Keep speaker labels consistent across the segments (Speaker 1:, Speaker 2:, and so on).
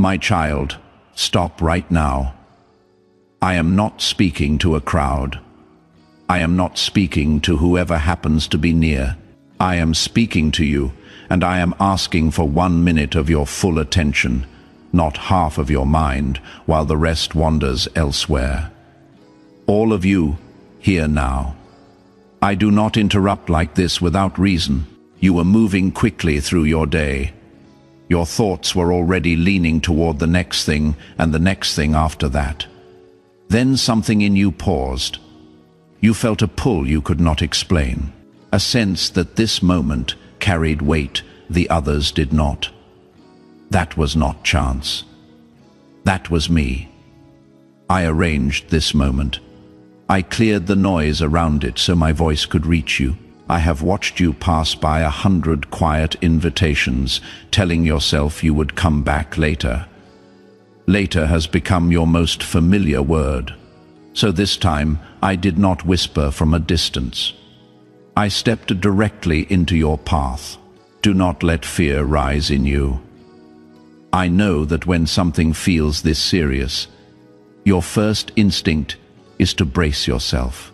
Speaker 1: My child, stop right now. I am not speaking to a crowd. I am not speaking to whoever happens to be near. I am speaking to you, and I am asking for 1 minute of your full attention, not half of your mind, while the rest wanders elsewhere. All of you, here now. I do not interrupt like this without reason. You were moving quickly through your day. Your thoughts were already leaning toward the next thing and the next thing after that. Then something in you paused. You felt a pull you could not explain, a sense that this moment carried weight the others did not. That was not chance. That was me. I arranged this moment. I cleared the noise around it so my voice could reach you. I have watched you pass by 100 quiet invitations, telling yourself you would come back later. Later has become your most familiar word. So this time, I did not whisper from a distance. I stepped directly into your path. Do not let fear rise in you. I know that when something feels this serious, your first instinct is to brace yourself.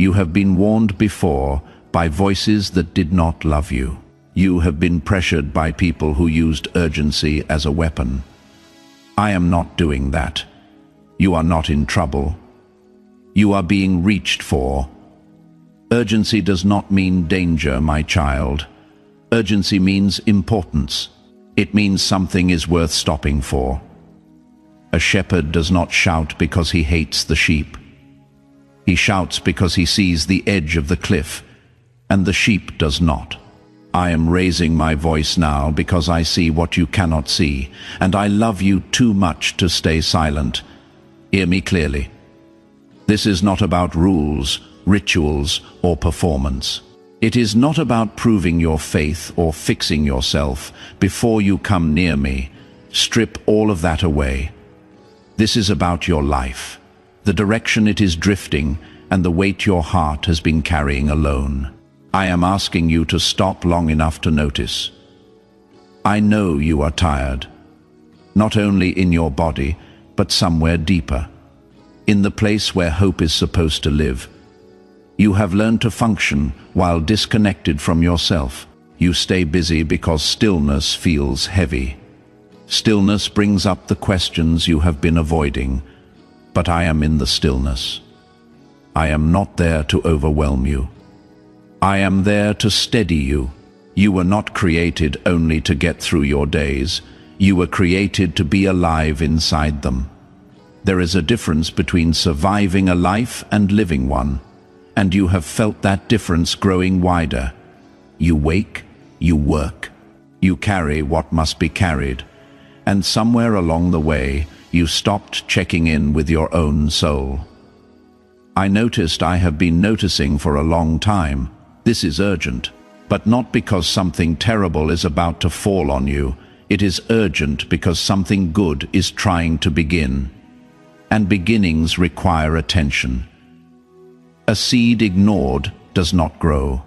Speaker 1: You have been warned before by voices that did not love you. You have been pressured by people who used urgency as a weapon. I am not doing that. You are not in trouble. You are being reached for. Urgency does not mean danger, my child. Urgency means importance. It means something is worth stopping for. A shepherd does not shout because he hates the sheep. He shouts because he sees the edge of the cliff, and the sheep does not. I am raising my voice now because I see what you cannot see, and I love you too much to stay silent. Hear me clearly. This is not about rules, rituals, or performance. It is not about proving your faith or fixing yourself before you come near me. Strip all of that away. This is about your life, the direction it is drifting, and the weight your heart has been carrying alone. I am asking you to stop long enough to notice. I know you are tired, not only in your body, but somewhere deeper, in the place where hope is supposed to live. You have learned to function while disconnected from yourself. You stay busy because stillness feels heavy. Stillness brings up the questions you have been avoiding, but I am in the stillness. I am not there to overwhelm you. I am there to steady you. You were not created only to get through your days. You were created to be alive inside them. There is a difference between surviving a life and living one, and you have felt that difference growing wider. You wake, you work, you carry what must be carried, and somewhere along the way, you stopped checking in with your own soul. I noticed I have been noticing for a long time. This is urgent, but not because something terrible is about to fall on you. It is urgent because something good is trying to begin. And beginnings require attention. A seed ignored does not grow.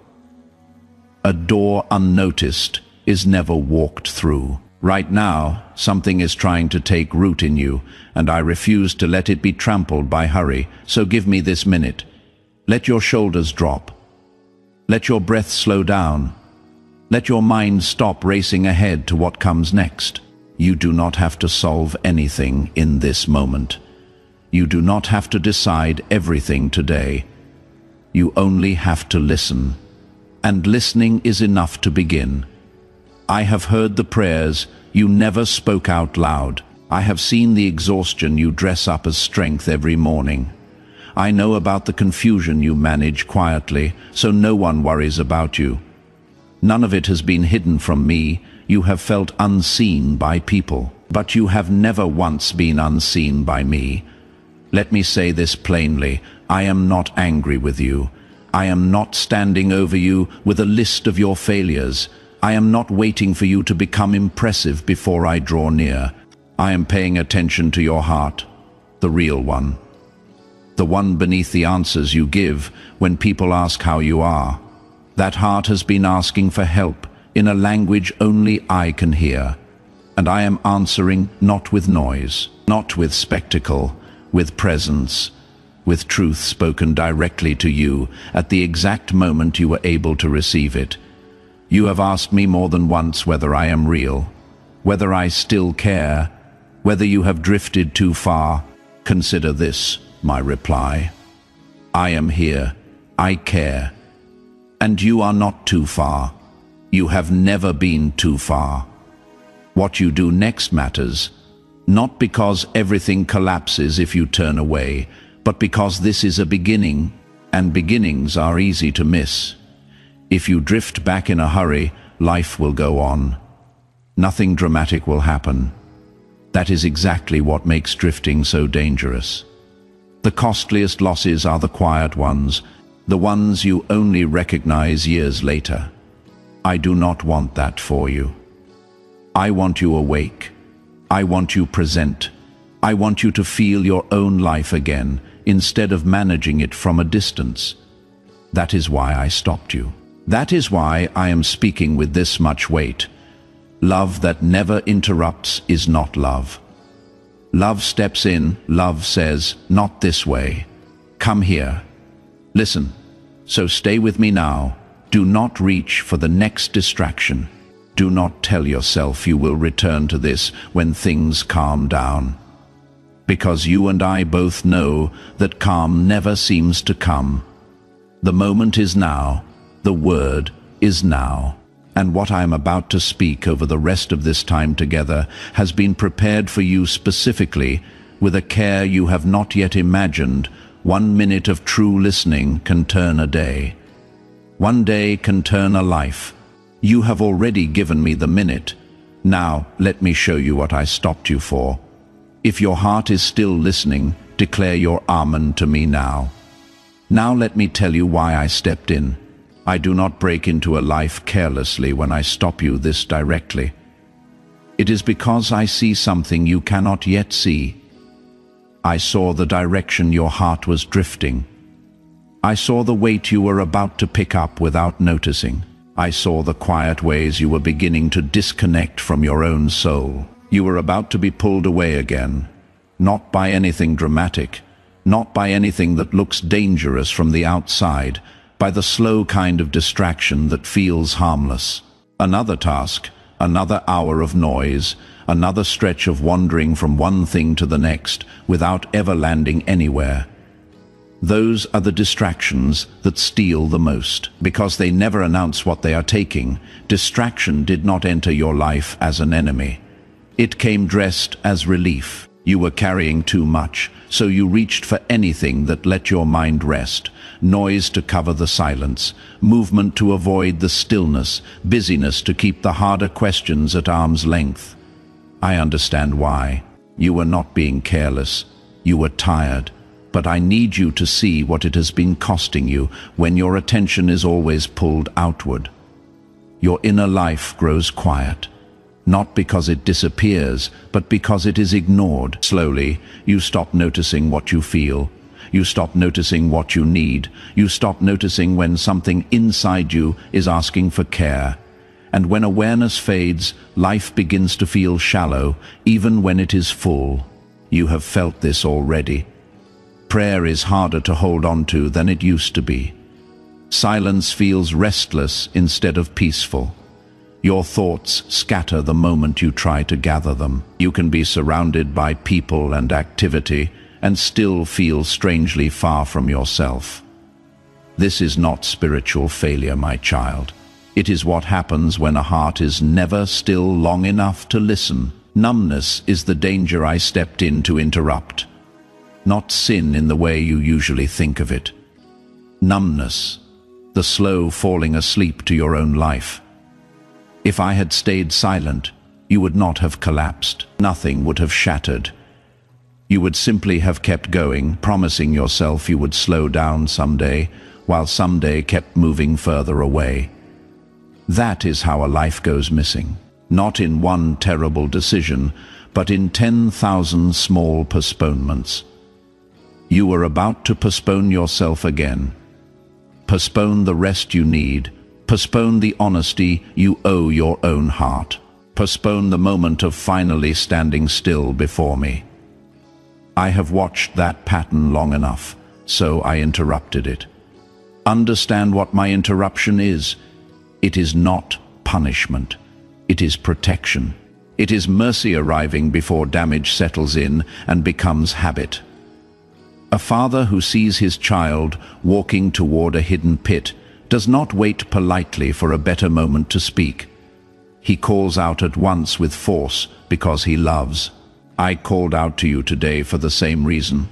Speaker 1: A door unnoticed is never walked through. Right now, something is trying to take root in you, and I refuse to let it be trampled by hurry, so give me this minute. Let your shoulders drop. Let your breath slow down. Let your mind stop racing ahead to what comes next. You do not have to solve anything in this moment. You do not have to decide everything today. You only have to listen. And listening is enough to begin. I have heard the prayers you never spoke out loud. I have seen the exhaustion you dress up as strength every morning. I know about the confusion you manage quietly, so no one worries about you. None of it has been hidden from me. You have felt unseen by people, but you have never once been unseen by me. Let me say this plainly. I am not angry with you. I am not standing over you with a list of your failures. I am not waiting for you to become impressive before I draw near. I am paying attention to your heart, the real one. The one beneath the answers you give when people ask how you are. That heart has been asking for help in a language only I can hear. and I am answering not with noise, not with spectacle, with presence, with truth spoken directly to you at the exact moment you were able to receive it. You have asked me more than once whether I am real, whether I still care, whether you have drifted too far. Consider this, my reply. I am here. I care. And you are not too far. You have never been too far. What you do next matters, not because everything collapses if you turn away, but because this is a beginning, and beginnings are easy to miss. If you drift back in a hurry, life will go on. Nothing dramatic will happen. That is exactly what makes drifting so dangerous. The costliest losses are the quiet ones, the ones you only recognize years later. I do not want that for you. I want you awake. I want you present. I want you to feel your own life again, instead of managing it from a distance. That is why I stopped you. That is why I am speaking with this much weight. Love that never interrupts is not love. Love steps in, love says, not this way. Come here. Listen. So stay with me now. Do not reach for the next distraction. Do not tell yourself you will return to this when things calm down. Because you and I both know that calm never seems to come. The moment is now. The word is now. And what I am about to speak over the rest of this time together has been prepared for you specifically with a care you have not yet imagined. 1 minute of true listening can turn a day. 1 day can turn a life. You have already given me the minute. Now let me show you what I stopped you for. If your heart is still listening, declare your amen to me now. Now let me tell you why I stepped in. I do not break into a life carelessly when I stop you this directly. It is because I see something you cannot yet see. I saw the direction your heart was drifting. I saw the weight you were about to pick up without noticing. I saw the quiet ways you were beginning to disconnect from your own soul. You were about to be pulled away again, not by anything dramatic, not by anything that looks dangerous from the outside, by the slow kind of distraction that feels harmless. Another task, another hour of noise, another stretch of wandering from one thing to the next without ever landing anywhere. Those are the distractions that steal the most, because they never announce what they are taking. Distraction did not enter your life as an enemy. It came dressed as relief. You were carrying too much, so you reached for anything that let your mind rest. Noise to cover the silence, movement to avoid the stillness, busyness to keep the harder questions at arm's length. I understand why. You were not being careless. You were tired. But I need you to see what it has been costing you when your attention is always pulled outward. Your inner life grows quiet. Not because it disappears, but because it is ignored. Slowly, you stop noticing what you feel. You stop noticing what you need. You stop noticing when something inside you is asking for care. And when awareness fades, life begins to feel shallow, even when it is full. You have felt this already. Prayer is harder to hold on to than it used to be. Silence feels restless instead of peaceful. Your thoughts scatter the moment you try to gather them. You can be surrounded by people and activity and still feel strangely far from yourself. This is not spiritual failure, my child. It is what happens when a heart is never still long enough to listen. Numbness is the danger I stepped in to interrupt. Not sin in the way you usually think of it. Numbness, the slow falling asleep to your own life. If I had stayed silent, you would not have collapsed. Nothing would have shattered. You would simply have kept going, promising yourself you would slow down someday, while someday kept moving further away. That is how a life goes missing. Not in one terrible decision, but in 10,000 small postponements. You are about to postpone yourself again. Postpone the rest you need. Postpone the honesty you owe your own heart. Postpone the moment of finally standing still before me. I have watched that pattern long enough, so I interrupted it. Understand what my interruption is. It is not punishment. It is protection. It is mercy arriving before damage settles in and becomes habit. A father who sees his child walking toward a hidden pit does not wait politely for a better moment to speak. He calls out at once with force because he loves. I called out to you today for the same reason.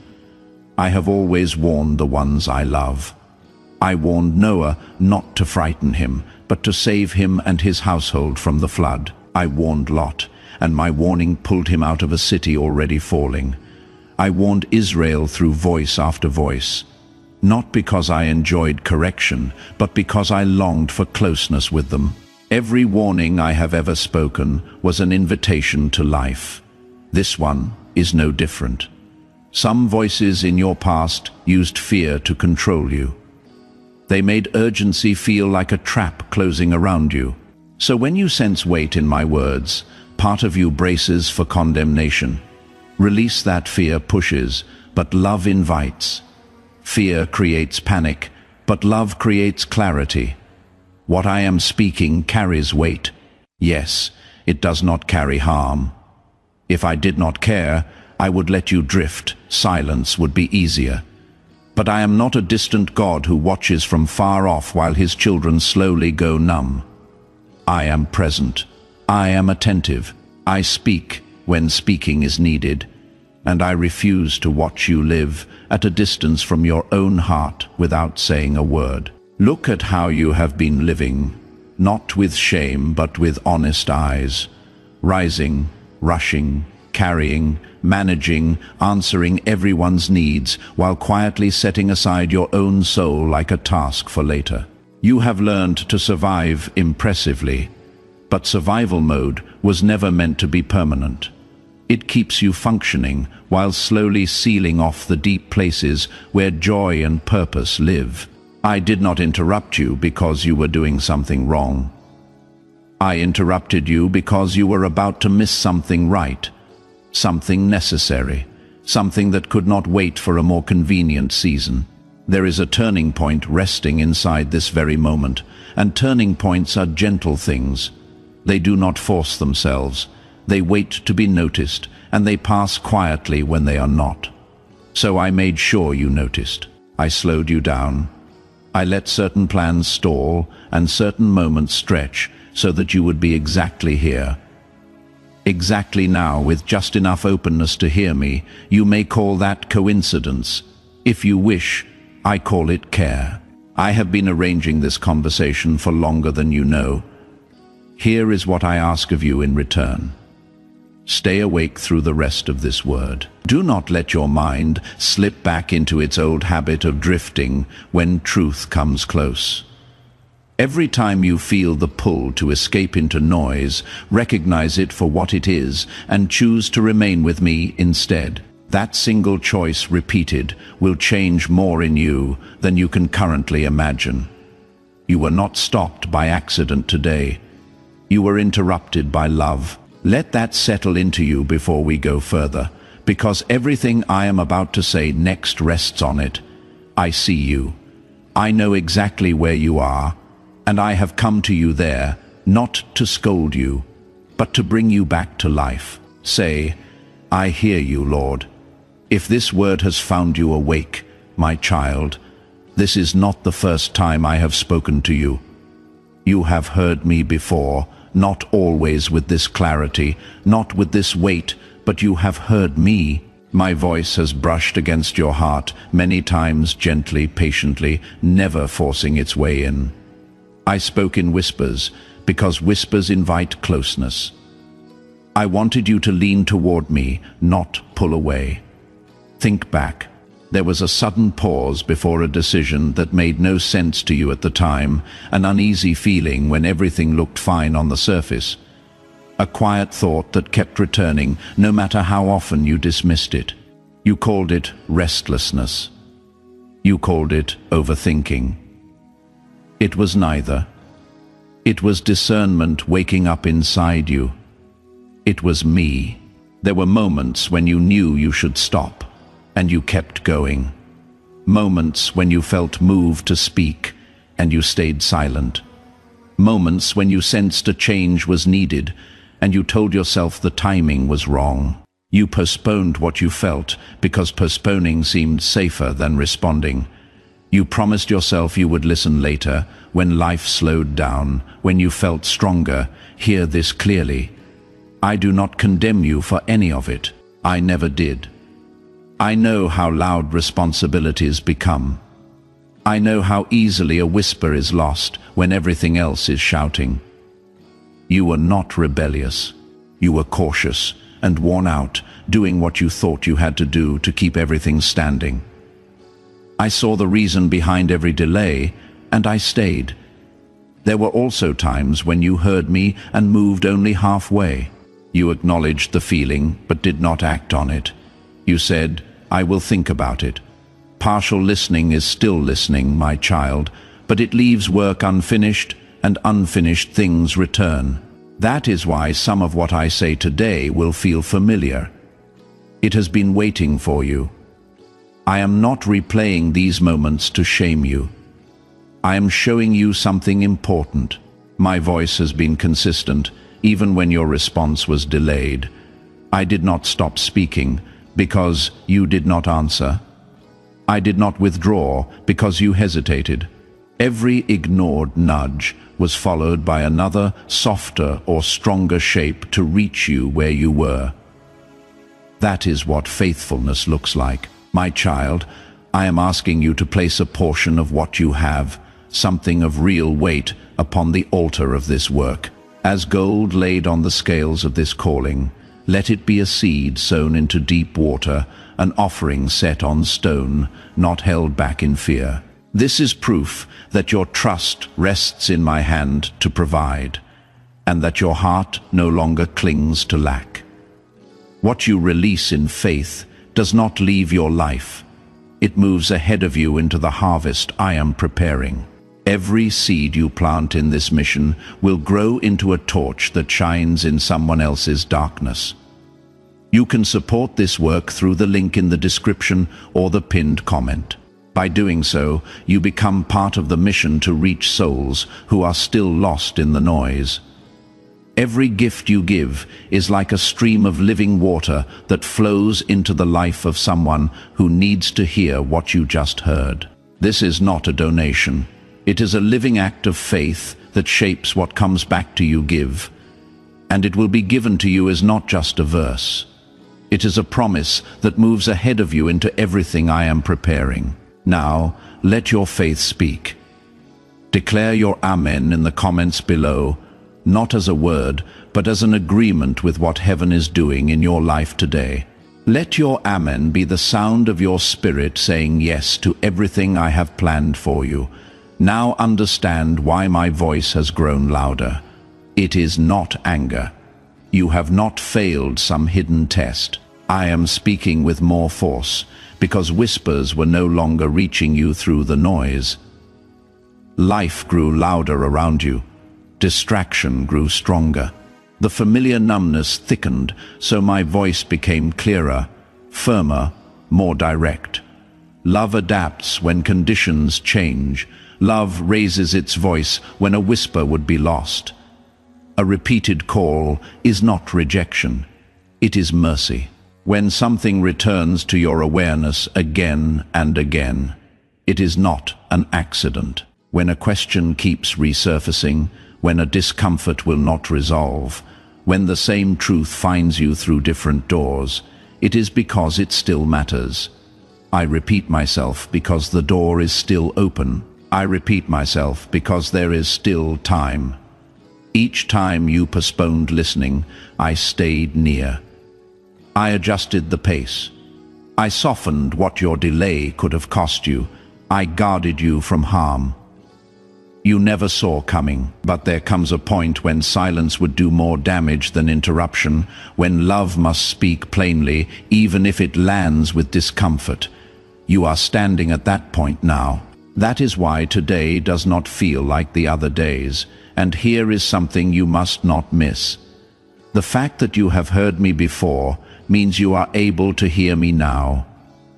Speaker 1: I have always warned the ones I love. I warned Noah not to frighten him, but to save him and his household from the flood. I warned Lot, and my warning pulled him out of a city already falling. I warned Israel through voice after voice, not because I enjoyed correction, but because I longed for closeness with them. Every warning I have ever spoken was an invitation to life. This one is no different. Some voices in your past used fear to control you. They made urgency feel like a trap closing around you. So when you sense weight in my words, part of you braces for condemnation. Release that fear pushes, but love invites. Fear creates panic, but love creates clarity. What I am speaking carries weight. Yes, it does not carry harm. If I did not care, I would let you drift. Silence would be easier. But I am not a distant God who watches from far off while his children slowly go numb. I am present. I am attentive. I speak when speaking is needed. And I refuse to watch you live at a distance from your own heart without saying a word. Look at how you have been living, not with shame but with honest eyes, rising, rushing, carrying, managing, answering everyone's needs while quietly setting aside your own soul like a task for later. You have learned to survive impressively, but survival mode was never meant to be permanent. It keeps you functioning while slowly sealing off the deep places where joy and purpose live. I did not interrupt you because you were doing something wrong. I interrupted you because you were about to miss something right, something necessary, something that could not wait for a more convenient season. There is a turning point resting inside this very moment, and turning points are gentle things. They do not force themselves. They wait to be noticed, and they pass quietly when they are not. So I made sure you noticed. I slowed you down. I let certain plans stall and certain moments stretch so that you would be exactly here. Exactly now, with just enough openness to hear me. You may call that coincidence. If you wish, I call it care. I have been arranging this conversation for longer than you know. Here is what I ask of you in return. Stay awake through the rest of this word. Do not let your mind slip back into its old habit of drifting when truth comes close. Every time you feel the pull to escape into noise, recognize it for what it is and choose to remain with me instead. That single choice repeated will change more in you than you can currently imagine. You were not stopped by accident today. You were interrupted by love. Let that settle into you before we go further, because everything I am about to say next rests on it. I see you. I know exactly where you are, and I have come to you there, not to scold you, but to bring you back to life. Say, I hear you, Lord. If this word has found you awake, my child, this is not the first time I have spoken to you. You have heard me before, not always with this clarity, not with this weight, but you have heard me. My voice has brushed against your heart many times, gently, patiently, never forcing its way in. I spoke in whispers, because whispers invite closeness. I wanted you to lean toward me, not pull away. Think back. There was a sudden pause before a decision that made no sense to you at the time, an uneasy feeling when everything looked fine on the surface. A quiet thought that kept returning, no matter how often you dismissed it. You called it restlessness. You called it overthinking. It was neither. It was discernment waking up inside you. It was me. There were moments when you knew you should stop, and you kept going. Moments when you felt moved to speak, and you stayed silent. Moments when you sensed a change was needed, and you told yourself the timing was wrong. You postponed what you felt because postponing seemed safer than responding. You promised yourself you would listen later, when life slowed down, when you felt stronger. Hear this clearly. I do not condemn you for any of it. I never did. I know how loud responsibilities become. I know how easily a whisper is lost when everything else is shouting. You were not rebellious. You were cautious and worn out, doing what you thought you had to do to keep everything standing. I saw the reason behind every delay, and I stayed. There were also times when you heard me and moved only halfway. You acknowledged the feeling, but did not act on it. You said, I will think about it. Partial listening is still listening, my child, but it leaves work unfinished, and unfinished things return. That is why some of what I say today will feel familiar. It has been waiting for you. I am not replaying these moments to shame you. I am showing you something important. My voice has been consistent, even when your response was delayed. I did not stop speaking because you did not answer. I did not withdraw because you hesitated. Every ignored nudge was followed by another, softer or stronger shape to reach you where you were. That is what faithfulness looks like. My child, I am asking you to place a portion of what you have, something of real weight, upon the altar of this work. As gold laid on the scales of this calling, let it be a seed sown into deep water, an offering set on stone, not held back in fear. This is proof that your trust rests in my hand to provide, and that your heart no longer clings to lack. What you release in faith does not leave your life. It moves ahead of you into the harvest I am preparing. Every seed you plant in this mission will grow into a torch that shines in someone else's darkness. You can support this work through the link in the description or the pinned comment. By doing so, you become part of the mission to reach souls who are still lost in the noise. Every gift you give is like a stream of living water that flows into the life of someone who needs to hear what you just heard. This is not a donation. It is a living act of faith that shapes what comes back to you give. And it will be given to you as not just a verse. It is a promise that moves ahead of you into everything I am preparing. Now, let your faith speak. Declare your Amen in the comments below, not as a word, but as an agreement with what heaven is doing in your life today. Let your Amen be the sound of your spirit saying yes to everything I have planned for you. Now understand why my voice has grown louder. It is not anger. You have not failed some hidden test. I am speaking with more force, because whispers were no longer reaching you through the noise. Life grew louder around you. Distraction grew stronger. The familiar numbness thickened, so my voice became clearer, firmer, more direct. Love adapts when conditions change. Love raises its voice when a whisper would be lost. A repeated call is not rejection. It is mercy. When something returns to your awareness again and again, it is not an accident. When a question keeps resurfacing, when a discomfort will not resolve, when the same truth finds you through different doors, it is because it still matters. I repeat myself because the door is still open. I repeat myself because there is still time. Each time you postponed listening, I stayed near. I adjusted the pace. I softened what your delay could have cost you. I guarded you from harm. You never saw coming, but there comes a point when silence would do more damage than interruption, when love must speak plainly, even if it lands with discomfort. You are standing at that point now. That is why today does not feel like the other days, and here is something you must not miss. The fact that you have heard me before means you are able to hear me now.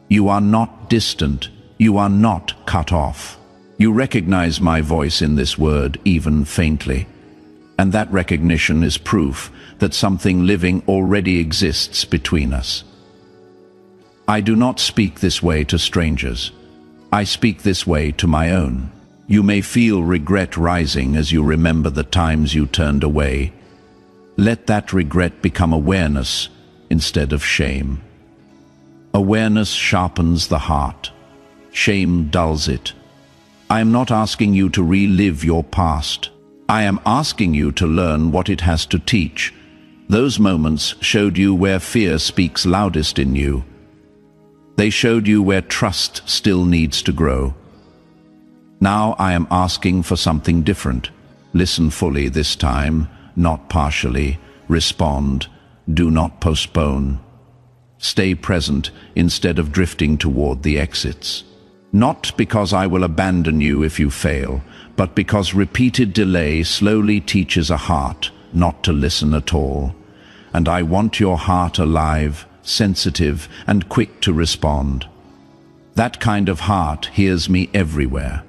Speaker 1: You are not distant. You are not cut off. You recognize my voice in this word, even faintly. And that recognition is proof that something living already exists between us. I do not speak this way to strangers. I speak this way to my own. You may feel regret rising as you remember the times you turned away. Let that regret become awareness instead of shame. Awareness sharpens the heart. Shame dulls it. I am not asking you to relive your past. I am asking you to learn what it has to teach. Those moments showed you where fear speaks loudest in you. They showed you where trust still needs to grow. Now I am asking for something different. Listen fully this time, not partially. Respond. Do not postpone. Stay present instead of drifting toward the exits. Not because I will abandon you if you fail, but because repeated delay slowly teaches a heart not to listen at all. And I want your heart alive, sensitive, and quick to respond. That kind of heart hears me everywhere.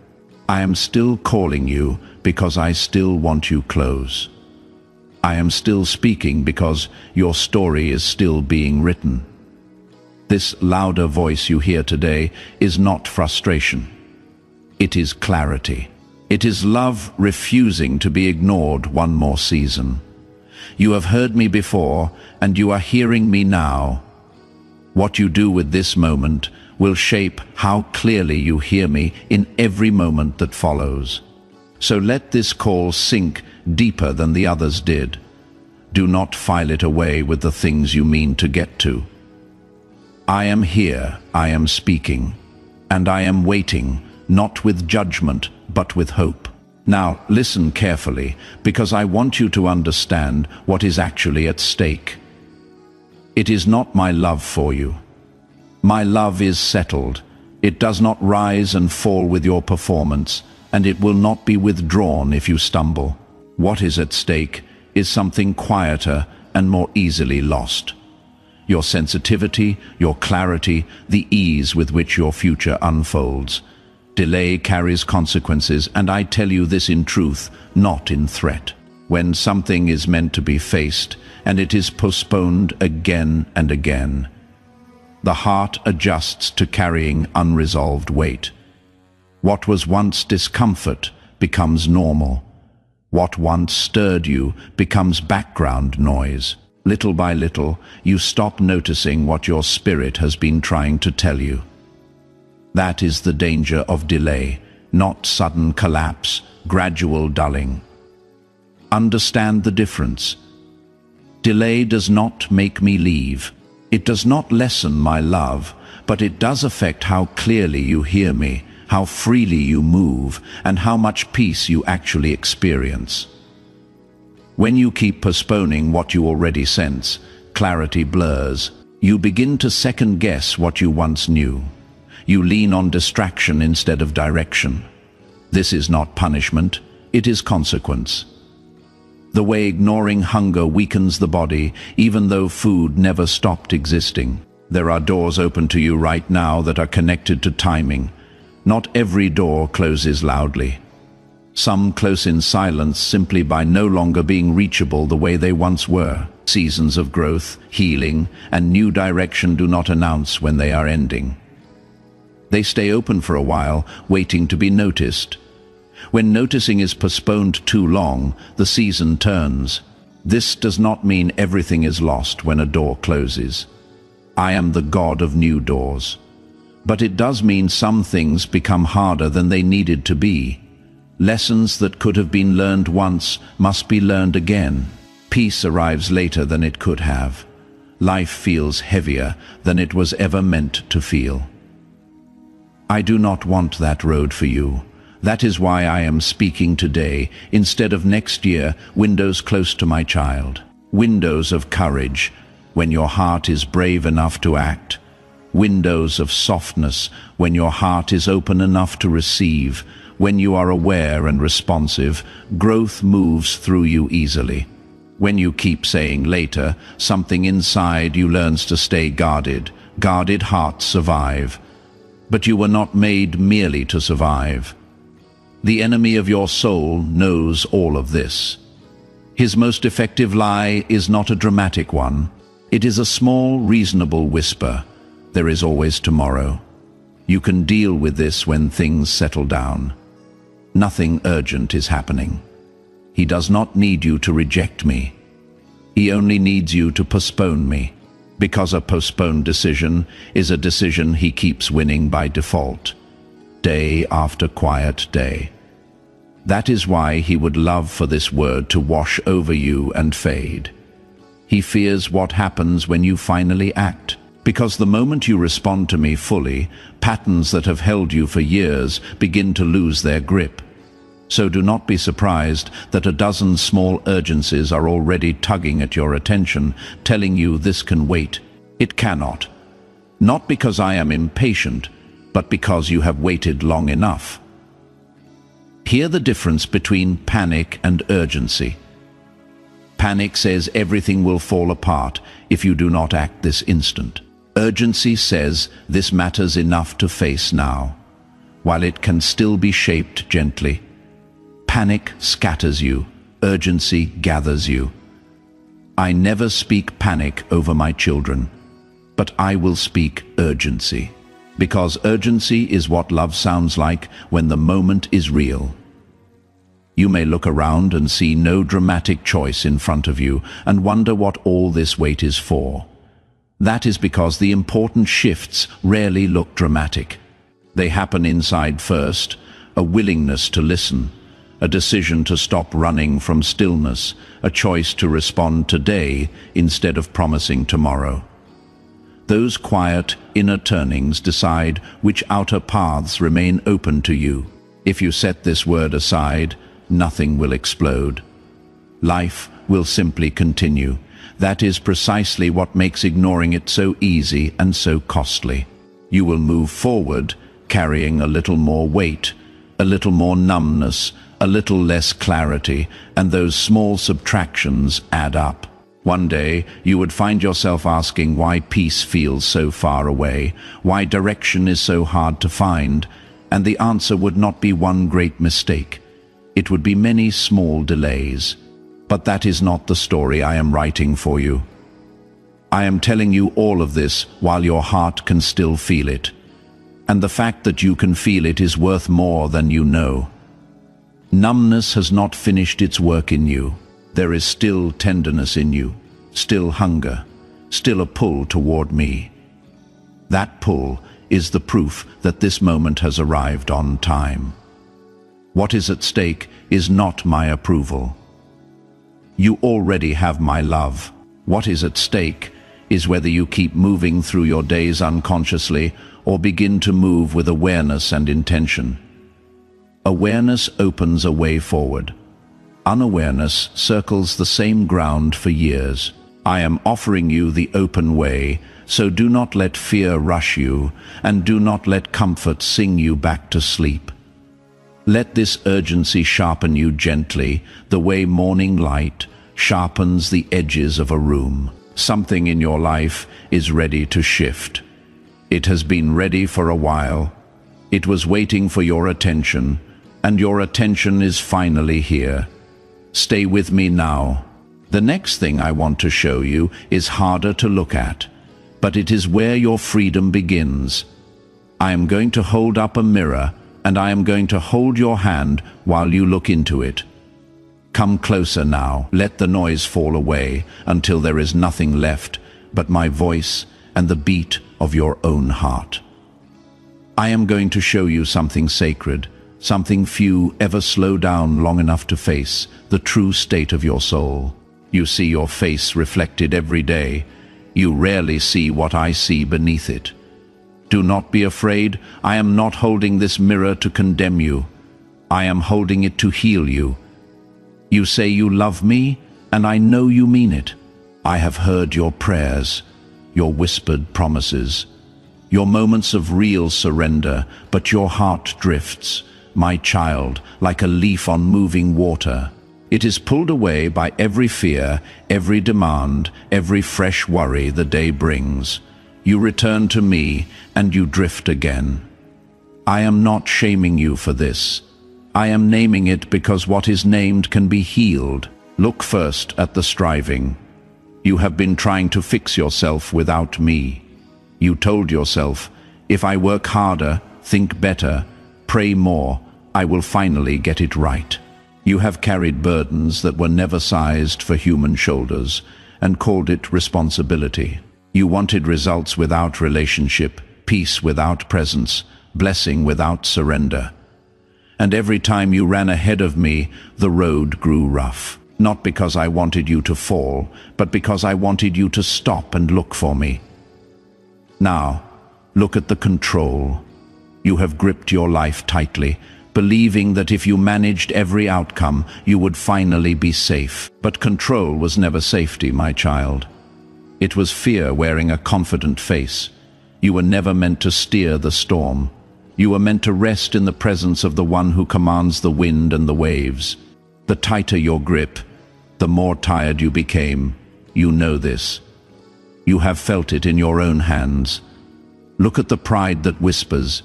Speaker 1: I am still calling you because I still want you close. I am still speaking because your story is still being written. This louder voice you hear today is not frustration. It is clarity. It is love refusing to be ignored one more season. You have heard me before, and you are hearing me now. What you do with this moment will shape how clearly you hear me in every moment that follows. So let this call sink deeper than the others did. Do not file it away with the things you mean to get to. I am here, I am speaking, and I am waiting, not with judgment, but with hope. Now, listen carefully, because I want you to understand what is actually at stake. It is not my love for you. My love is settled. It does not rise and fall with your performance, and it will not be withdrawn if you stumble. What is at stake is something quieter and more easily lost. Your sensitivity, your clarity, the ease with which your future unfolds. Delay carries consequences, and I tell you this in truth, not in threat. When something is meant to be faced, and it is postponed again and again, the heart adjusts to carrying unresolved weight. What was once discomfort becomes normal. What once stirred you becomes background noise. Little by little, you stop noticing what your spirit has been trying to tell you. That is the danger of delay, not sudden collapse, gradual dulling. Understand the difference. Delay does not make me leave. It does not lessen my love, but it does affect how clearly you hear me, how freely you move, and how much peace you actually experience. When you keep postponing what you already sense, clarity blurs. You begin to second-guess what you once knew. You lean on distraction instead of direction. This is not punishment, it is consequence. The way ignoring hunger weakens the body, even though food never stopped existing. There are doors open to you right now that are connected to timing. Not every door closes loudly. Some close in silence simply by no longer being reachable the way they once were. Seasons of growth, healing, and new direction do not announce when they are ending. They stay open for a while, waiting to be noticed. When noticing is postponed too long, the season turns. This does not mean everything is lost when a door closes. I am the God of new doors. But it does mean some things become harder than they needed to be. Lessons that could have been learned once must be learned again. Peace arrives later than it could have. Life feels heavier than it was ever meant to feel. I do not want that road for you. That is why I am speaking today, instead of next year, windows close to my child. Windows of courage, when your heart is brave enough to act. Windows of softness, when your heart is open enough to receive. When you are aware and responsive, growth moves through you easily. When you keep saying later, something inside you learns to stay guarded. Guarded hearts survive. But you were not made merely to survive. The enemy of your soul knows all of this. His most effective lie is not a dramatic one. It is a small, reasonable whisper. There is always tomorrow. You can deal with this when things settle down. Nothing urgent is happening. He does not need you to reject me. He only needs you to postpone me, because a postponed decision is a decision he keeps winning by default, day after quiet day. That is why he would love for this word to wash over you and fade. He fears what happens when you finally act, because the moment you respond to me fully, patterns that have held you for years begin to lose their grip. So do not be surprised that a dozen small urgencies are already tugging at your attention, telling you this can wait. It cannot. Not because I am impatient, but because you have waited long enough. Hear the difference between panic and urgency. Panic says everything will fall apart if you do not act this instant. Urgency says this matters enough to face now, while it can still be shaped gently. Panic scatters you, urgency gathers you. I never speak panic over my children, but I will speak urgency. Because urgency is what love sounds like when the moment is real. You may look around and see no dramatic choice in front of you and wonder what all this wait is for. That is because the important shifts rarely look dramatic. They happen inside first, a willingness to listen, a decision to stop running from stillness, a choice to respond today instead of promising tomorrow. Those quiet, inner turnings decide which outer paths remain open to you. If you set this word aside, nothing will explode. Life will simply continue. That is precisely what makes ignoring it so easy and so costly. You will move forward, carrying a little more weight, a little more numbness, a little less clarity, and those small subtractions add up. One day, you would find yourself asking why peace feels so far away, why direction is so hard to find, and the answer would not be one great mistake. It would be many small delays. But that is not the story I am writing for you. I am telling you all of this while your heart can still feel it. And the fact that you can feel it is worth more than you know. Numbness has not finished its work in you. There is still tenderness in you, still hunger, still a pull toward me. That pull is the proof that this moment has arrived on time. What is at stake is not my approval. You already have my love. What is at stake is whether you keep moving through your days unconsciously or begin to move with awareness and intention. Awareness opens a way forward. Unawareness circles the same ground for years. I am offering you the open way, so do not let fear rush you, and do not let comfort sing you back to sleep. Let this urgency sharpen you gently, the way morning light sharpens the edges of a room. Something in your life is ready to shift. It has been ready for a while. It was waiting for your attention, and your attention is finally here. Stay with me now. The next thing I want to show you is harder to look at, but it is where your freedom begins. I am going to hold up a mirror, and I am going to hold your hand while you look into it. Come closer now. Let the noise fall away until there is nothing left but my voice and the beat of your own heart. I am going to show you something sacred, something few ever slow down long enough to face, the true state of your soul. You see your face reflected every day. You rarely see what I see beneath it. Do not be afraid. I am not holding this mirror to condemn you. I am holding it to heal you. You say you love me, and I know you mean it. I have heard your prayers, your whispered promises, your moments of real surrender, but your heart drifts, my child, like a leaf on moving water. It is pulled away by every fear, every demand, every fresh worry the day brings. You return to me, and you drift again. I am not shaming you for this. I am naming it because what is named can be healed. Look first at the striving. You have been trying to fix yourself without me. You told yourself, if I work harder, think better, pray more, I will finally get it right. You have carried burdens that were never sized for human shoulders and called it responsibility. You wanted results without relationship, peace without presence, blessing without surrender. And every time you ran ahead of me, the road grew rough. Not because I wanted you to fall, but because I wanted you to stop and look for me. Now, look at the control. You have gripped your life tightly, believing that if you managed every outcome, you would finally be safe. But control was never safety, my child. It was fear wearing a confident face. You were never meant to steer the storm. You were meant to rest in the presence of the one who commands the wind and the waves. The tighter your grip, the more tired you became. You know this. You have felt it in your own hands. Look at the pride that whispers,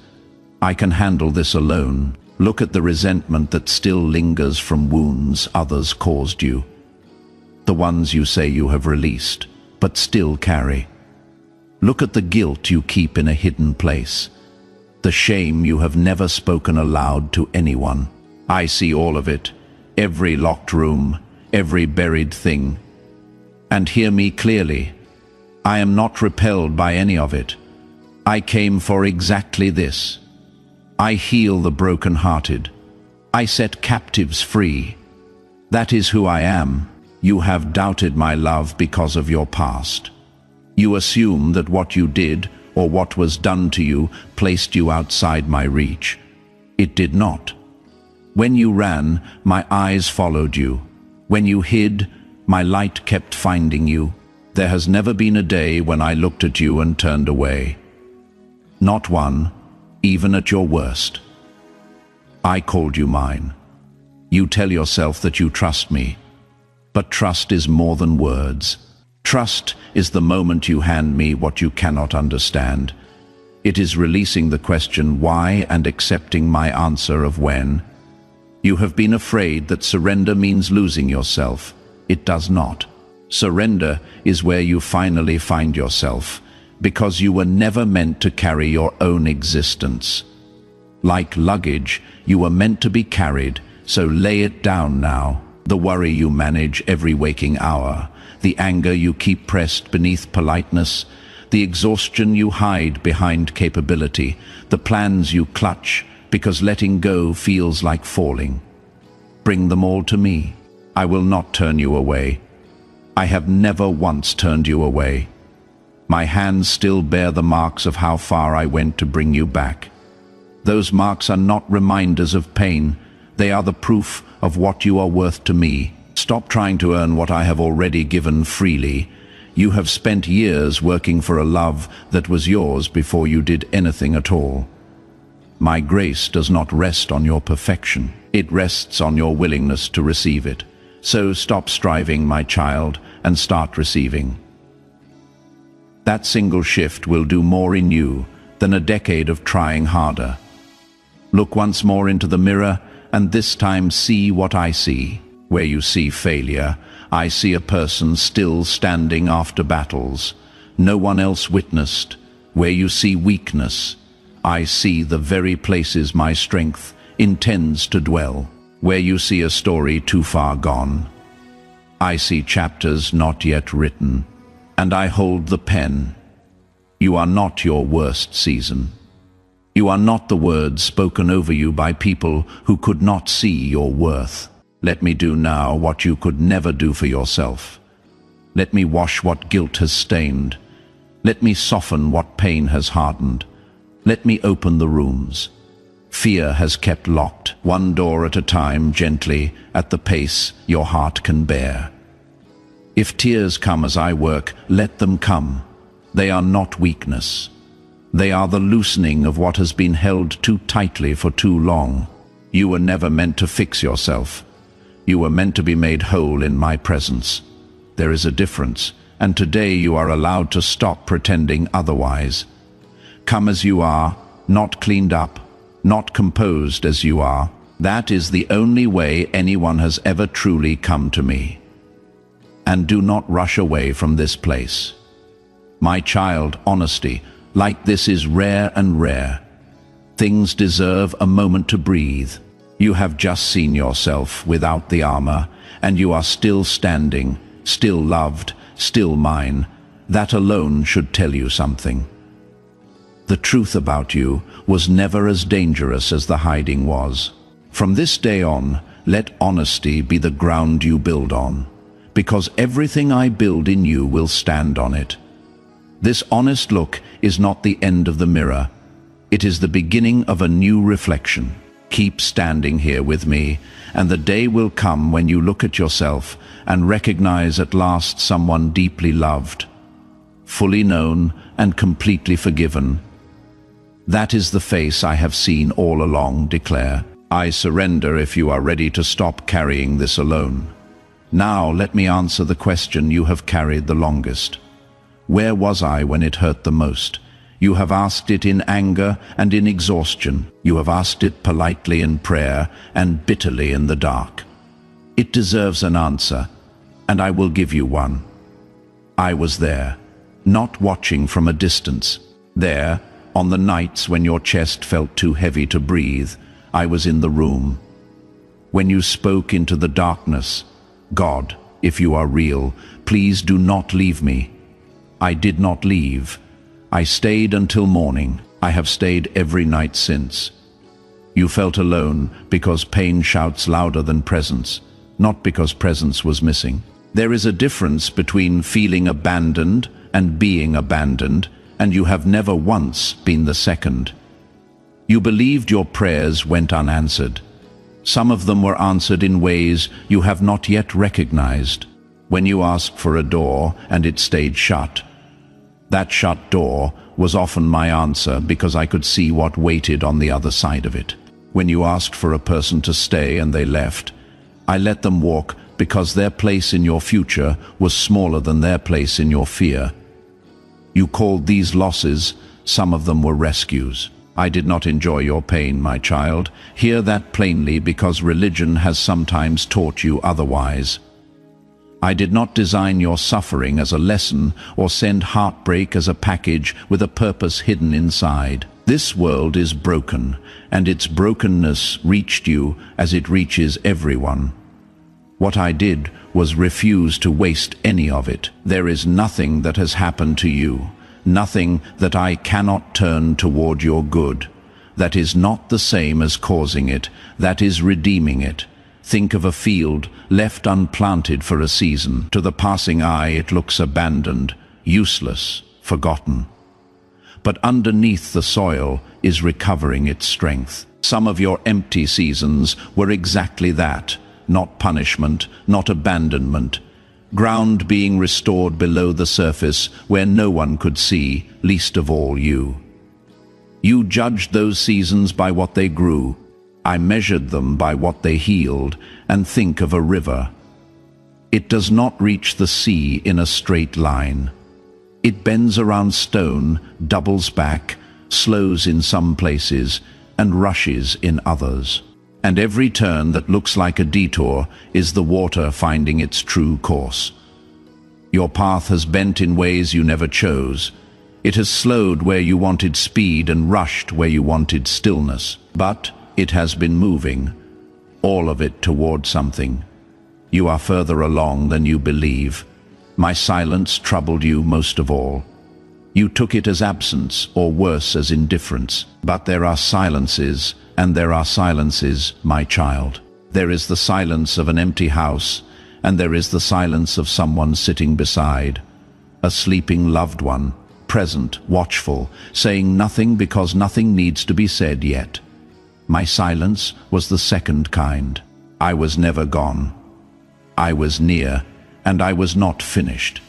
Speaker 1: I can handle this alone. Look at the resentment that still lingers from wounds others caused you. The ones you say you have released, but still carry. Look at the guilt you keep in a hidden place. The shame you have never spoken aloud to anyone. I see all of it, every locked room, every buried thing. And hear me clearly. I am not repelled by any of it. I came for exactly this. I heal the broken-hearted. I set captives free. That is who I am. You have doubted my love because of your past. You assume that what you did or what was done to you placed you outside my reach. It did not. When you ran, my eyes followed you. When you hid, my light kept finding you. There has never been a day when I looked at you and turned away. Not one, even at your worst. I called you mine. You tell yourself that you trust me, but trust is more than words. Trust is the moment you hand me what you cannot understand. It is releasing the question why and accepting my answer of when. You have been afraid that surrender means losing yourself. It does not. Surrender is where you finally find yourself, because you were never meant to carry your own existence. Like luggage, you were meant to be carried, so lay it down now. The worry you manage every waking hour, the anger you keep pressed beneath politeness, the exhaustion you hide behind capability, the plans you clutch because letting go feels like falling. Bring them all to me. I will not turn you away. I have never once turned you away. My hands still bear the marks of how far I went to bring you back. Those marks are not reminders of pain. They are the proof of what you are worth to me. Stop trying to earn what I have already given freely. You have spent years working for a love that was yours before you did anything at all. My grace does not rest on your perfection. It rests on your willingness to receive it. So stop striving, my child, and start receiving. That single shift will do more in you than a decade of trying harder. Look once more into the mirror, and this time see what I see. Where you see failure, I see a person still standing after battles no one else witnessed. Where you see weakness, I see the very places my strength intends to dwell. Where you see a story too far gone, I see chapters not yet written, and I hold the pen. You are not your worst season. You are not the words spoken over you by people who could not see your worth. Let me do now what you could never do for yourself. Let me wash what guilt has stained. Let me soften what pain has hardened. Let me open the rooms fear has kept locked, one door at a time, gently, at the pace your heart can bear. If tears come as I work, let them come. They are not weakness. They are the loosening of what has been held too tightly for too long. You were never meant to fix yourself. You were meant to be made whole in my presence. There is a difference, and today you are allowed to stop pretending otherwise. Come as you are, not cleaned up, not composed as you are. That is the only way anyone has ever truly come to me. And do not rush away from this place. My child, honesty, like this is rare and rare. Things deserve a moment to breathe. You have just seen yourself without the armor, and you are still standing, still loved, still mine. That alone should tell you something. The truth about you was never as dangerous as the hiding was. From this day on, let honesty be the ground you build on, because everything I build in you will stand on it. This honest look is not the end of the mirror. It is the beginning of a new reflection. Keep standing here with me, and the day will come when you look at yourself and recognize at last someone deeply loved, fully known and completely forgiven. That is the face I have seen all along. Declare, I surrender if you are ready to stop carrying this alone. Now let me answer the question you have carried the longest. Where was I when it hurt the most? You have asked it in anger and in exhaustion. You have asked it politely in prayer and bitterly in the dark. It deserves an answer, and I will give you one. I was there, not watching from a distance. There, on the nights when your chest felt too heavy to breathe, I was in the room. When you spoke into the darkness, God, if you are real, please do not leave me. I did not leave. I stayed until morning. I have stayed every night since. You felt alone because pain shouts louder than presence, not because presence was missing. There is a difference between feeling abandoned and being abandoned, and you have never once been the second. You believed your prayers went unanswered. Some of them were answered in ways you have not yet recognized. When you asked for a door and it stayed shut, that shut door was often my answer because I could see what waited on the other side of it. When you asked for a person to stay and they left, I let them walk because their place in your future was smaller than their place in your fear. You called these losses, some of them were rescues. I did not enjoy your pain, my child. Hear that plainly, because religion has sometimes taught you otherwise. I did not design your suffering as a lesson or send heartbreak as a package with a purpose hidden inside. This world is broken, and its brokenness reached you as it reaches everyone. What I did was refuse to waste any of it. There is nothing that has happened to you, nothing that I cannot turn toward your good. That is not the same as causing it, that is redeeming it. Think of a field left unplanted for a season. To the passing eye it looks abandoned, useless, forgotten. But underneath the soil is recovering its strength. Some of your empty seasons were exactly that, not punishment, not abandonment. Ground being restored below the surface where no one could see, least of all you. You judged those seasons by what they grew. I measured them by what they healed, and think of a river. It does not reach the sea in a straight line. It bends around stone, doubles back, slows in some places, and rushes in others. And every turn that looks like a detour is the water finding its true course. Your path has bent in ways you never chose. It has slowed where you wanted speed and rushed where you wanted stillness. But it has been moving, all of it toward something. You are further along than you believe. My silence troubled you most of all. You took it as absence, or worse, as indifference. But there are silences, and there are silences, my child. There is the silence of an empty house, and there is the silence of someone sitting beside. A sleeping loved one, present, watchful, saying nothing because nothing needs to be said yet. My silence was the second kind. I was never gone. I was near, and I was not finished.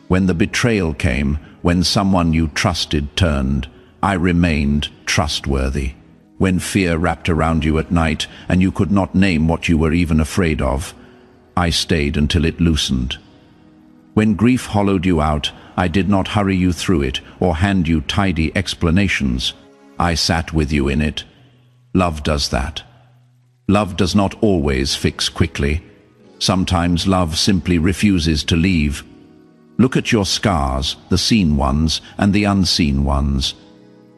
Speaker 1: When the betrayal came, when someone you trusted turned, I remained trustworthy. When fear wrapped around you at night and you could not name what you were even afraid of, I stayed until it loosened. When grief hollowed you out, I did not hurry you through it or hand you tidy explanations. I sat with you in it. Love does that. Love does not always fix quickly. Sometimes love simply refuses to leave. Look at your scars, the seen ones and the unseen ones.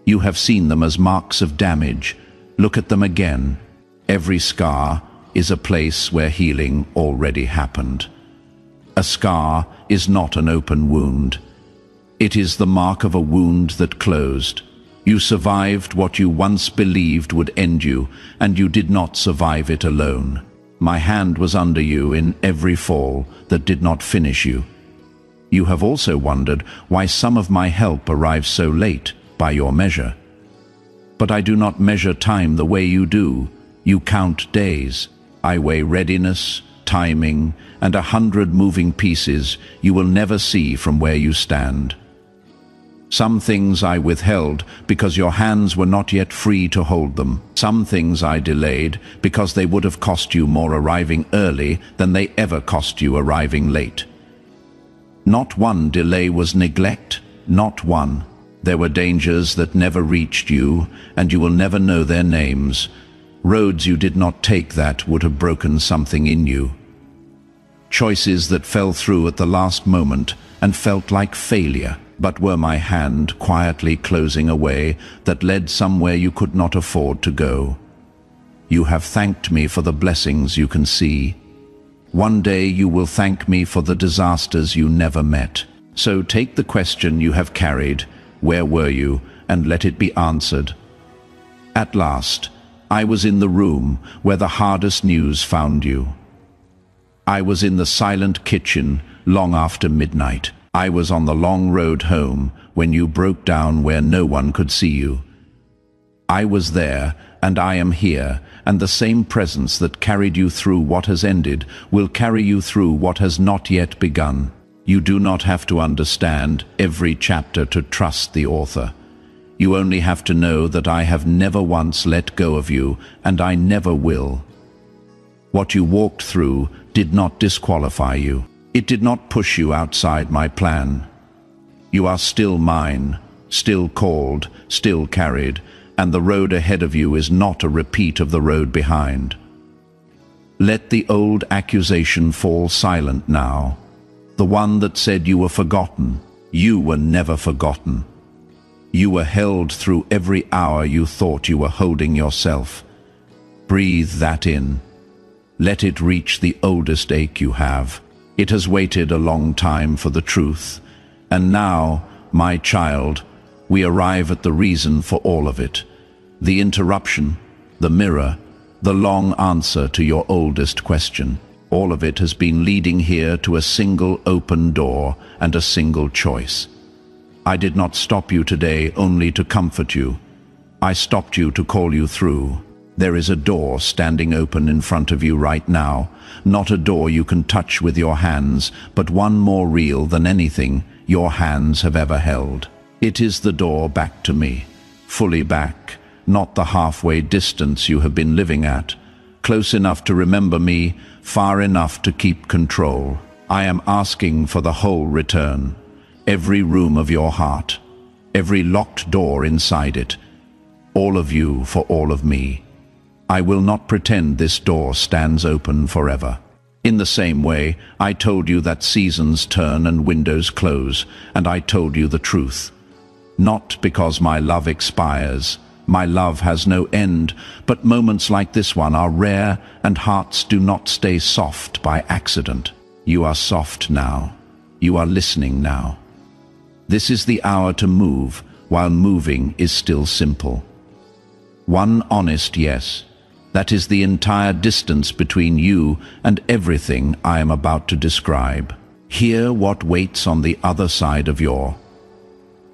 Speaker 1: You have seen them as marks of damage. Look at them again. Every scar is a place where healing already happened. A scar is not an open wound. It is the mark of a wound that closed. You survived what you once believed would end you, and you did not survive it alone. My hand was under you in every fall that did not finish you. You have also wondered why some of my help arrives so late, by your measure. But I do not measure time the way you do. You count days. I weigh readiness, timing, and 100 moving pieces you will never see from where you stand. Some things I withheld because your hands were not yet free to hold them. Some things I delayed because they would have cost you more arriving early than they ever cost you arriving late. Not one delay was neglect, not one. There were dangers that never reached you, and you will never know their names. Roads you did not take that would have broken something in you. Choices that fell through at the last moment and felt like failure, but were my hand quietly closing a way that led somewhere you could not afford to go. You have thanked me for the blessings you can see. One day you will thank me for the disasters you never met. So take the question you have carried, where were you, and let it be answered. At last, I was in the room where the hardest news found you. I was in the silent kitchen long after midnight. I was on the long road home when you broke down where no one could see you. I was there, and I am here, and the same presence that carried you through what has ended will carry you through what has not yet begun. You do not have to understand every chapter to trust the author. You only have to know that I have never once let go of you, and I never will. What you walked through did not disqualify you. It did not push you outside my plan. You are still mine, still called, still carried, and the road ahead of you is not a repeat of the road behind. Let the old accusation fall silent now. The one that said you were forgotten. You were never forgotten. You were held through every hour you thought you were holding yourself. Breathe that in. Let it reach the oldest ache you have. It has waited a long time for the truth. And now, my child, we arrive at the reason for all of it. The interruption, the mirror, the long answer to your oldest question. All of it has been leading here to a single open door and a single choice. I did not stop you today only to comfort you. I stopped you to call you through. There is a door standing open in front of you right now, not a door you can touch with your hands, but one more real than anything your hands have ever held. It is the door back to me, fully back, not the halfway distance you have been living at, close enough to remember me, far enough to keep control. I am asking for the whole return, every room of your heart, every locked door inside it, all of you for all of me. I will not pretend this door stands open forever. In the same way, I told you that seasons turn and windows close, and I told you the truth. Not because my love expires. My love has no end, but moments like this one are rare, and hearts do not stay soft by accident. You are soft now. You are listening now. This is the hour to move, while moving is still simple. One honest yes. That is the entire distance between you and everything I am about to describe. Hear what waits on the other side of your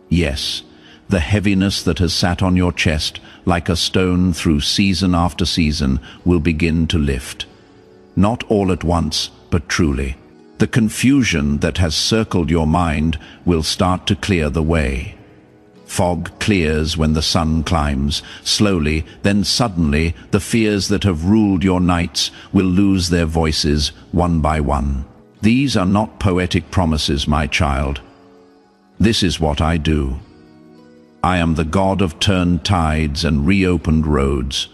Speaker 1: yes. The heaviness that has sat on your chest like a stone through season after season will begin to lift. Not all at once, but truly. The confusion that has circled your mind will start to clear the way. Fog clears when the sun climbs. Slowly, then suddenly, the fears that have ruled your nights will lose their voices one by one. These are not poetic promises, my child. This is what I do. I am the God of turned tides and reopened roads.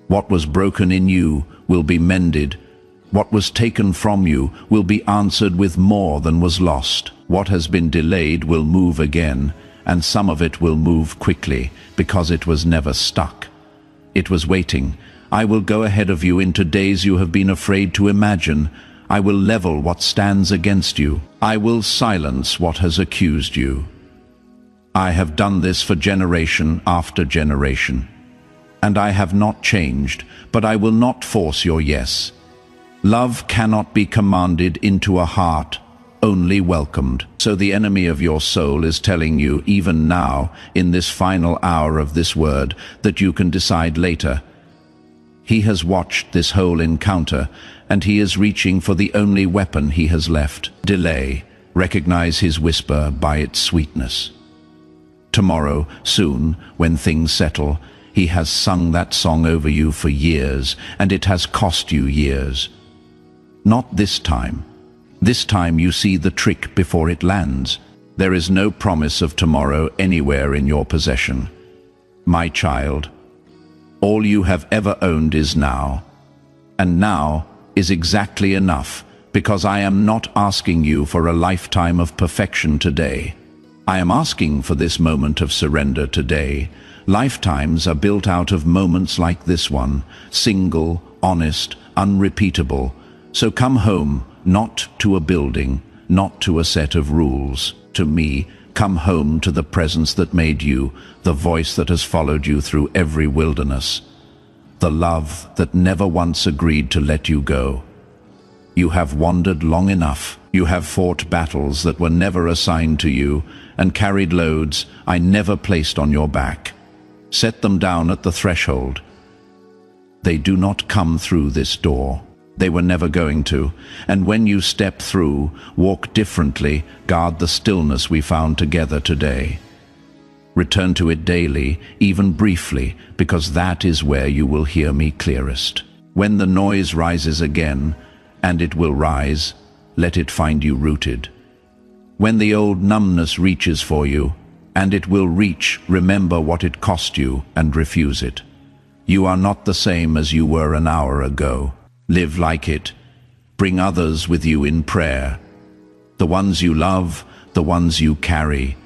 Speaker 1: What was broken in you will be mended. What was taken from you will be answered with more than was lost. What has been delayed will move again, and some of it will move quickly, because it was never stuck. It was waiting. I will go ahead of you into days you have been afraid to imagine. I will level what stands against you. I will silence what has accused you. I have done this for generation after generation. And I have not changed, but I will not force your yes. Love cannot be commanded into a heart, only welcomed. So the enemy of your soul is telling you, even now, in this final hour of this word, that you can decide later. He has watched this whole encounter, and he is reaching for the only weapon he has left. Delay. Recognize his whisper by its sweetness. Tomorrow, soon, when things settle, he has sung that song over you for years, and it has cost you years. Not this time. This time you see the trick before it lands. There is no promise of tomorrow anywhere in your possession. My child, all you have ever owned is now. And now is exactly enough, because I am not asking you for a lifetime of perfection today. I am asking for this moment of surrender today. Lifetimes are built out of moments like this one, single, honest, unrepeatable. So come home, not to a building, not to a set of rules. To me, come home to the presence that made you, the voice that has followed you through every wilderness, the love that never once agreed to let you go. You have wandered long enough. You have fought battles that were never assigned to you and carried loads I never placed on your back. Set them down at the threshold. They do not come through this door. They were never going to, and when you step through, walk differently, guard the stillness we found together today. Return to it daily, even briefly, because that is where you will hear me clearest. When the noise rises again, and it will rise, let it find you rooted. When the old numbness reaches for you, and it will reach, remember what it cost you and refuse it. You are not the same as you were an hour ago. Live like it. Bring others with you in prayer. The ones you love, the ones you carry.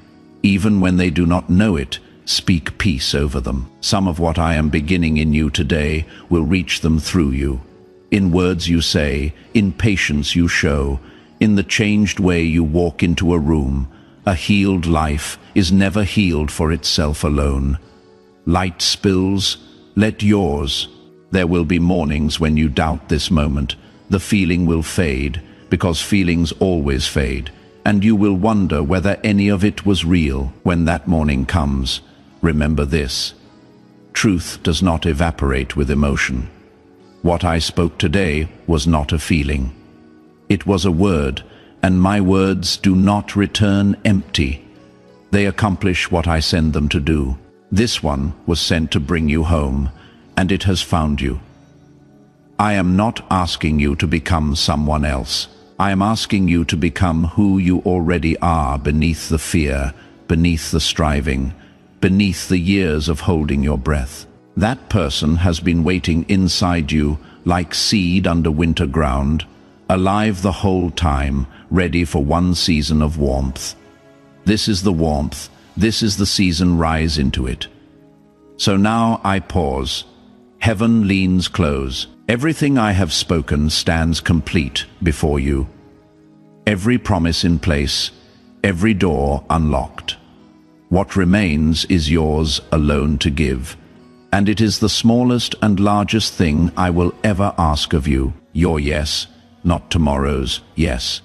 Speaker 1: Even when they do not know it, speak peace over them. Some of what I am beginning in you today will reach them through you. In words you say, in patience you show, in the changed way you walk into a room. A healed life is never healed for itself alone. Light spills, let yours. There will be mornings when you doubt this moment. The feeling will fade, because feelings always fade, and you will wonder whether any of it was real. When that morning comes, remember this: truth does not evaporate with emotion. What I spoke today was not a feeling. It was a word, and my words do not return empty. They accomplish what I send them to do. This one was sent to bring you home, and it has found you. I am not asking you to become someone else. I am asking you to become who you already are, beneath the fear, beneath the striving, beneath the years of holding your breath. That person has been waiting inside you like seed under winter ground, alive the whole time, ready for one season of warmth. This is the warmth. This is the season. Rise into it. So now I pause. Heaven leans close. Everything I have spoken stands complete before you. Every promise in place, every door unlocked. What remains is yours alone to give, and it is the smallest and largest thing I will ever ask of you. Your yes, not tomorrow's yes.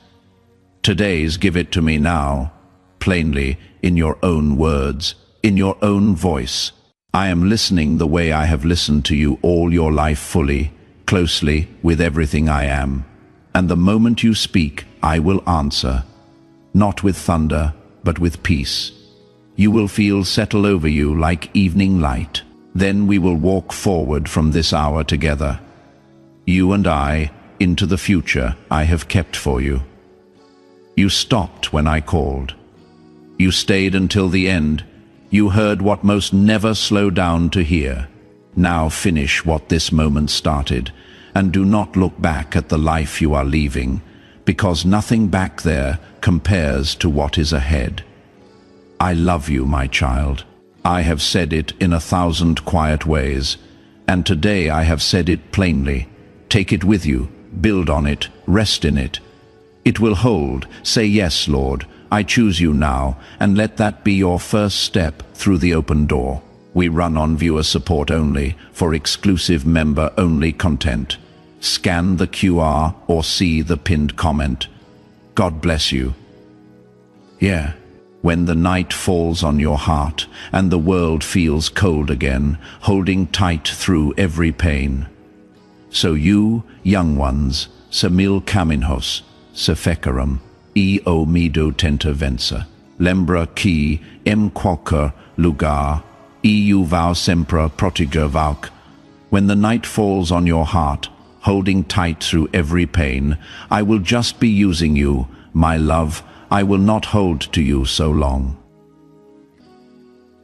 Speaker 1: Today's give it to me now, plainly, in your own words, in your own voice. I am listening the way I have listened to you all your life, fully, closely, with everything I am. And the moment you speak, I will answer, not with thunder, but with peace. You will feel settle over you like evening light. Then we will walk forward from this hour together. You and I, into the future I have kept for you. You stopped when I called. You stayed until the end. You heard what most never slow down to hear. Now finish what this moment started, and do not look back at the life you are leaving, because nothing back there compares to what is ahead. I love you, my child. I have said it in 1,000 quiet ways, and today I have said it plainly. Take it with you, build on it, rest in it. It will hold. Say yes, Lord, I choose you now, and let that be your first step through the open door. We run on viewer support only, for exclusive member-only content. Scan the QR or see the pinned comment. God bless you. Yeah. When the night falls on your heart and the world feels cold again, holding tight through every pain. So you, young ones, Samil Kaminhos, Sefekaram, o mido tenta vensa, lembra ki qualquer lugar, vau sempre proteger valk. When the night falls on your heart, holding tight through every pain, I will just be using you, my love. I will not hold to you so long.